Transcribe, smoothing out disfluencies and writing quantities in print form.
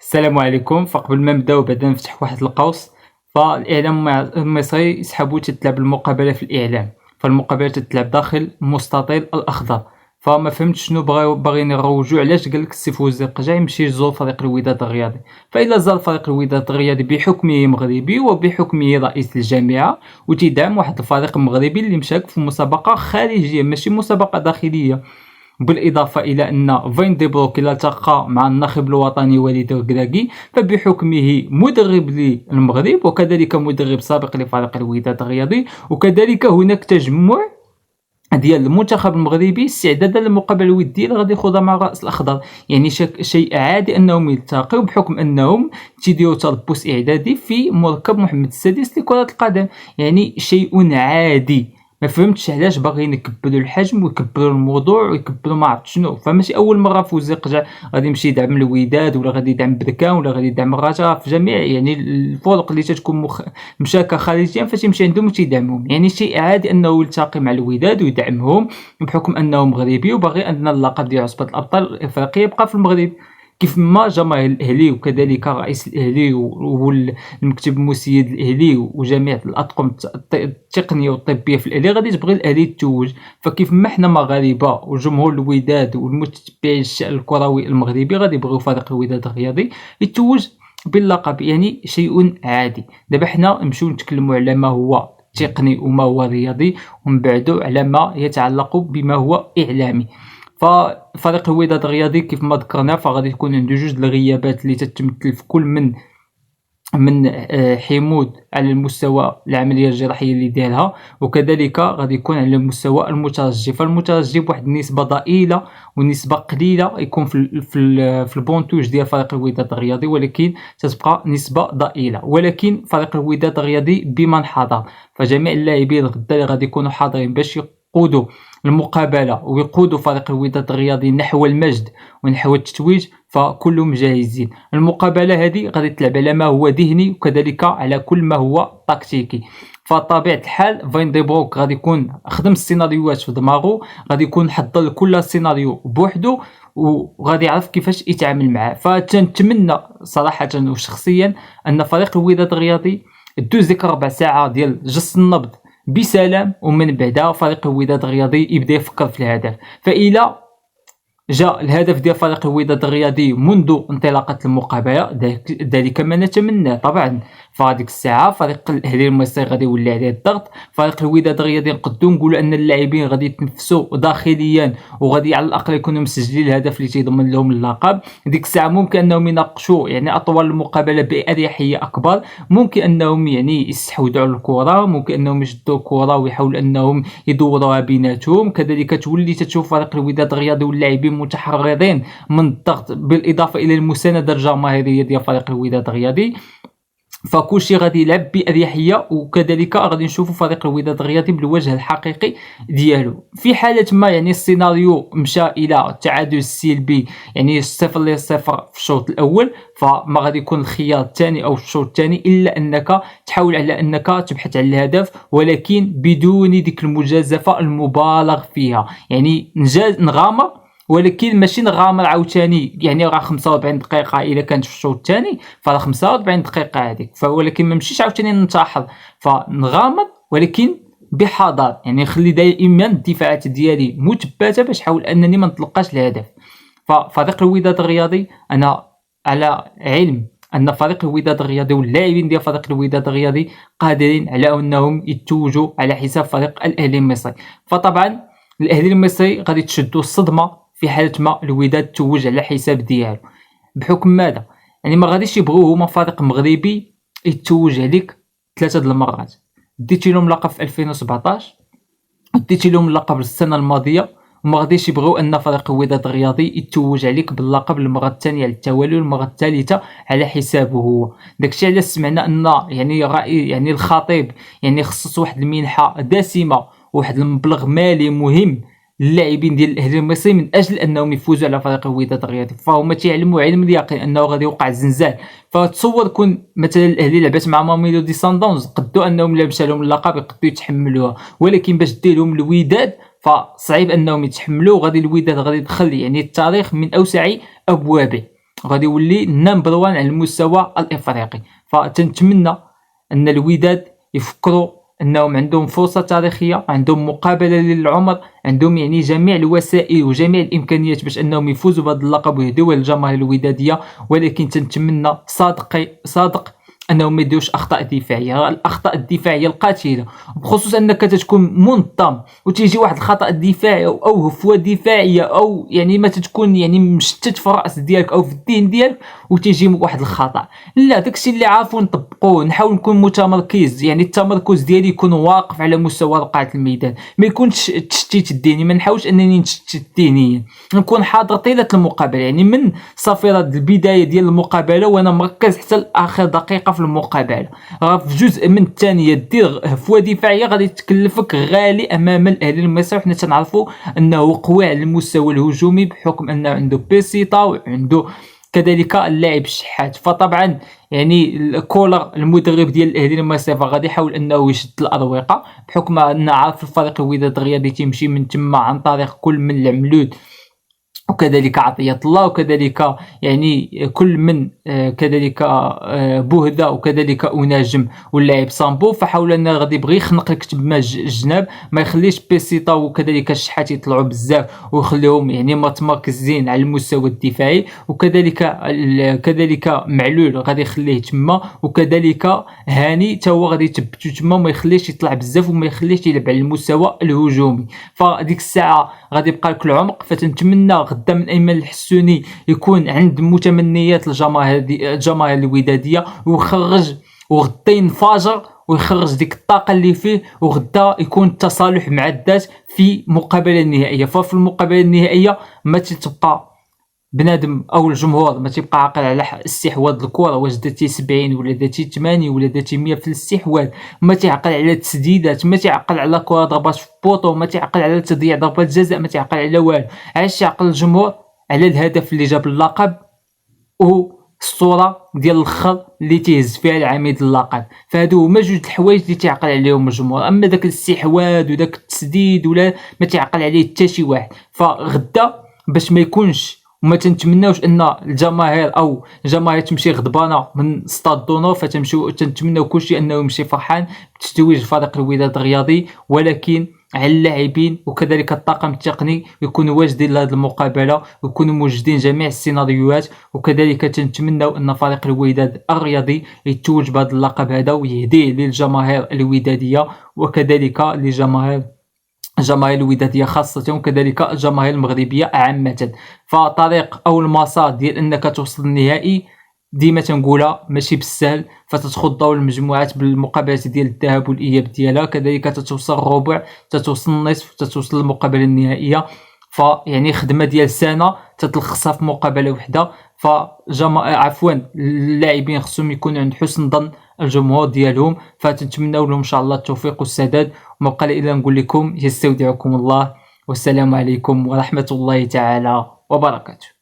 السلام عليكم. فقبل ما نبداو بعدا نفتح واحد القوس. فالاعلام المصري يسحبوا تتلعب المقابله في الاعلام، فالمقابله تتلعب داخل المستطيل الاخضر. فما فهمتش شنو باغيين يروجوا. علاش قال لك السي فوزي قجا يمشي يزور فريق الوداد الرياضي؟ فالا زار فريق الوداد الرياضي بحكمه مغربي وبحكمه رئيس الجامعه وتدعم واحد الفريق مغربي اللي مشارك في مسابقه خارجيه ماشي مسابقه داخليه. بالإضافة إلى أن فين دي بروك التقى مع الناخب الوطني وليد الركراكي، فبحكمه مدرب للمغرب وكذلك مدرب سابق لفريق الوداد الرياضي، وكذلك هناك تجمع ديال المنتخب المغربي استعدادا للمقابله الوديه اللي غادي يخوضها مع الراس الاخضر. يعني شيء عادي انهم يلتقيو بحكم انهم تيديروا تربص اعدادي في مركب محمد السادس لكره القدم. يعني شيء عادي. ما فهمتش علاش باغيين يكبروا الحجم ويكبروا الموضوع ويكبروا ما عرفت شنو. فماشي اول مره فوزي قجع غادي يمشي يدعم الوداد ولا غادي يدعم بركان ولا غادي يدعم الرجاء في جميع يعني الفرق اللي تتكون مشاركه خارجيا، فتيمشي عندهم وتيدعمهم. يعني شيء عادي انه يلتقي مع الوداد ويدعمهم بحكم انه مغربي وباغي ان اللقب ديال عصبه الابطال الافريقيه يبقى في المغرب. كيف ما جماهير الاهلي وكذلك رئيس الاهلي والمكتب المسيد الاهلي وجميع الاطقم التقنيه والطبيه في الاهلي غادي تبغي الاهلي يتوج. فكيف ما حنا مغاربه وجمهور الوداد والمتابعين الشان الكروي المغربي غادي يبغيو فريق الوداد الرياضي يتوج باللقب. يعني شيء عادي. دابا حنا نمشيو نتكلموا على ما هو تقني وما هو رياضي، ومن بعد على ما يتعلق بما هو اعلامي. ففريق الوداد الرياضي كيف ما ذكرنا فغادي تكون عنده جوج الغيابات اللي تتمثل في كل من حمود على المستوى العمليه الجراحيه اللي دارها، وكذلك غادي يكون على المستوى المترجي. فالمترجي بواحد النسبه ضئيله ونسبه قليله يكون في البونتوج ديال فريق الوداد الرياضي، ولكن تتبقى نسبه ضئيله. ولكن فريق الوداد الرياضي بمن حضر، فجميع اللاعبين غدا اللي غادي يكونوا حاضرين باش يقودوا المقابله ويقودوا فريق الوداد الرياضي نحو المجد ونحو التتويج، فكلهم جاهزين. المقابله هذه غادي تلعب على ما هو ذهني وكذلك على كل ما هو تكتيكي. فطبيعه الحال فين دي بروك غادي يكون خدم السيناريوهات في دماغه، غادي يكون حضر كل سيناريو بوحده وغادي يعرف كيفاش يتعامل معاه. فتنتمنى صراحه وشخصيا ان فريق الوداد الرياضي دوز ديك 4 ساعات ديال جس النبض بسلام، ومن بعدها فريق الوداد الرياضي يبدا يفكر في الهدف. فإلى جاء الهدف ديال فريق الوداد الرياضي منذ انطلاقه المقابله ذلك ما نتمناه طبعا، فهاديك الساعه فريق الاهلي المصري غادي يولي عليه الضغط. فريق الوداد الرياضي نقدروا نقولوا ان اللاعبين غادي يتنفسوا داخليا وغادي على الاقل يكونوا مسجلين الهدف اللي تيضمن لهم اللقب. ديك الساعه ممكن انهم يناقشوا يعني اطوال المقابله باريحيه اكبر، ممكن انهم يعني يستحوذوا على الكره، ممكن انهم يشدوا الكره ويحاولوا انهم يدوروها بيناتهم. كذلك تولي تشوف فريق الوداد الرياضي واللاعبين متحررين من الضغط، بالاضافه الى المسانده الجماهيريه ديال فريق الوداد الرياضي. فكلشي غادي يلعب باريحيه، وكذلك غادي نشوفوا فريق الوداد الرياضي بالوجه الحقيقي ديالو. في حاله ما يعني السيناريو مشى الى التعادل السلبي يعني 0-0 في الشوط الاول، فما غادي يكون الخيار الثاني او الشوط الثاني الا انك تحاول على انك تبحث عن الهدف، ولكن بدون ديك المجازفه المبالغ فيها. يعني نغامر ولكن ماشي نغامر عاوتاني. يعني راه 45 دقيقه الا كانت في الشوط الثاني فراه 45 دقيقه هذيك، ولكن ما نمشيش عاوتاني ننتحر. فنغامر ولكن بحذر، يعني نخلي دائما الدفاعات ديالي مثبته باش نحاول انني ما نطلقاش الهدف. ففريق الوداد الرياضي انا على علم ان فريق الوداد الرياضي واللاعبين ديال فريق الوداد الرياضي قادرين على انهم يتوجوا على حساب فريق الاهلي المصري. فطبعا الاهلي المصري غادي تشدوا الصدمه في حاله ما الوداد توج على حساب ديالو. بحكم ماذا؟ يعني ما غاديش يبغيو هما فريق مغربي يتوج عليك 3 د المرات. ديتي لهم لقب في 2017 وديتي لهم اللقب السنه الماضيه، وما غاديش يبغيو ان فريق الوداد الرياضي يتوج عليك باللقب المره الثانيه على التوالي والمره الثالثه على حسابه هو. داكشي علاش سمعنا ان يعني رأي يعني الخطيب يعني خصص واحد المنحه دسمه وواحد المبلغ مالي مهم اللاعبين ديال الاهلي المصري من اجل انهم يفوزوا على فريق الوداد الرياضي. فهما تيعلموا علم اليقين انه غادي يوقع زنزال. فتصور كون مثلا الاهلي لعبت مع ماميلودي سانداونز قدوا انهم الا مشى لهم اللقب يقدروا يتحملوها، ولكن باش دير لهم الوداد فصعيب انهم يتحملوا. غادي الوداد غادي يدخل يعني التاريخ من اوسع ابوابه. غادي يولي نمبر 1 على المستوى الافريقي. فتنتمنى ان الوداد يفكروا انهم عندهم فرصه تاريخيه، عندهم مقابله للعمر، عندهم يعني جميع الوسائل وجميع الامكانيات باش انهم يفوزوا بهذا اللقب ويهديوه للجماهير الوداديه. ولكن تنتمنى صادق انهم ما يديروش اخطاء دفاعيه، الاخطاء الدفاعيه القاتله، بخصوص انك تتكون منظم وتيجي واحد الخطا دفاعي او هفوه دفاعيه او يعني ما تتكون يعني مشتت في الراس ديالك او في الذهن ديالك وتيجي واحد الخطا. لا، داكشي اللي عارفو نطبقوه، نحاول نكون متمركز، يعني التمركز ديالي يكون واقف على مستوى قاعه الميدان، ما يكونش التشتيت الذهني، ما نحاولش انني نتشتت ذهنيا، نكون حاضر طيله المقابله، يعني من صافره البدايه ديال المقابله وانا مركز حتى لاخر دقيقه في المقابله. في جزء من الثانيه دير هفوه دفاعيه غادي تكلفك غالي امام الاهلي المصري، وحنا تنعرفوا انه قوي على المستوى الهجومي بحكم انه عنده بيسيطا وعنده كذلك اللاعب الشحات. فطبعا يعني كولر المدرب ديال الاهلي المصري غادي يحاول انه يشد الاروقه، بحكم ان عارف الفريق الوداد الرياضي تيمشي من تما عن طريق كل من العملود وكذلك عطية الله وكذلك يعني كل من كذلك بوهدة وكذلك أناجم واللاعب سامبو. فحاول أنه غادي يبغي يخنق لك تما الجناب، ما يخليش بيسيطا وكذلك الشحات يطلعوا بزاف ويخليهم يعني متمركزين على المستوى الدفاعي، وكذلك معلول غادي يخليه تما، وكذلك هاني تا هو غادي يثبتو تما، ما يخليش يطلع بزاف وما يخليش يلعب على المستوى الهجومي. فديك الساعة غادي يبقى لك العمق. فتنتمنى غدا من ايمن الحسوني يكون عند متمنيات الجماهير الوداديه ويخرج، وغدا ينفجر ويخرج ديك الطاقه اللي فيه، وغدا يكون التصالح مع الذات في المقابله النهائيه. ففي المقابله النهائيه ما تتبقى بنادم او الجمهور ما تيبقى عاقل على استحواذ الكره، واش درتي 70 ولا درتي 80 ولا درتي 100 في الاستحواذ، ما تيعقل على التسديدات، ما تيعقل على كره ضربات في بوطو، ما تيعقل على تضييع ضربات جزاء، ما تيعقل على والو. علاش تيعقل الجمهور؟ على الهدف اللي جاب اللقب والصوره ديال الاخر اللي تيهز فيها العميد اللقب. فهادو هما جوج الحوايج اللي تيعقل عليهم الجمهور، اما داك الاستحواذ وداك التسديد ولا ما تيعقل عليه حتى شي واحد. فغدا باش ما يكونش، وما تنتمناوش ان الجماهير او الجماهير تمشي غضبانه من ستاد دونو، فتمشيو تنتمناو كلشي انه يمشي فرحان بتتويج فريق الوداد الرياضي، ولكن على اللاعبين وكذلك الطاقم التقني يكونوا واجدين لهذه المقابله ويكونوا موجدين جميع السيناريوهات. وكذلك تنتمناو ان فريق الوداد الرياضي يتوج بهذا اللقب هذا ويهديه للجماهير الوداديه وكذلك لجماهير الجماهير الوداديه خاصه وكذلك الجماهير المغربيه عامه. فطريق او المسار ديال انك توصل للنهائي ديما تنقولها ماشي بالسهل، فتتخوض دور المجموعات بالمقابلات ديال الذهاب والاياب ديالها، كذلك تتوصل الربع، تتوصل النصف، تتوصل المقابله النهائيه. فيعني خدمه ديال سنه تتلخصها في مقابله وحده. اللاعبين خصهم يكونوا عند حسن ظن الجمهور ديالهم، فتنتمناو لهم ان شاء الله التوفيق والسداد. وما بقى لي الا نقول لكم يستودعكم الله، والسلام عليكم ورحمه الله تعالى وبركاته.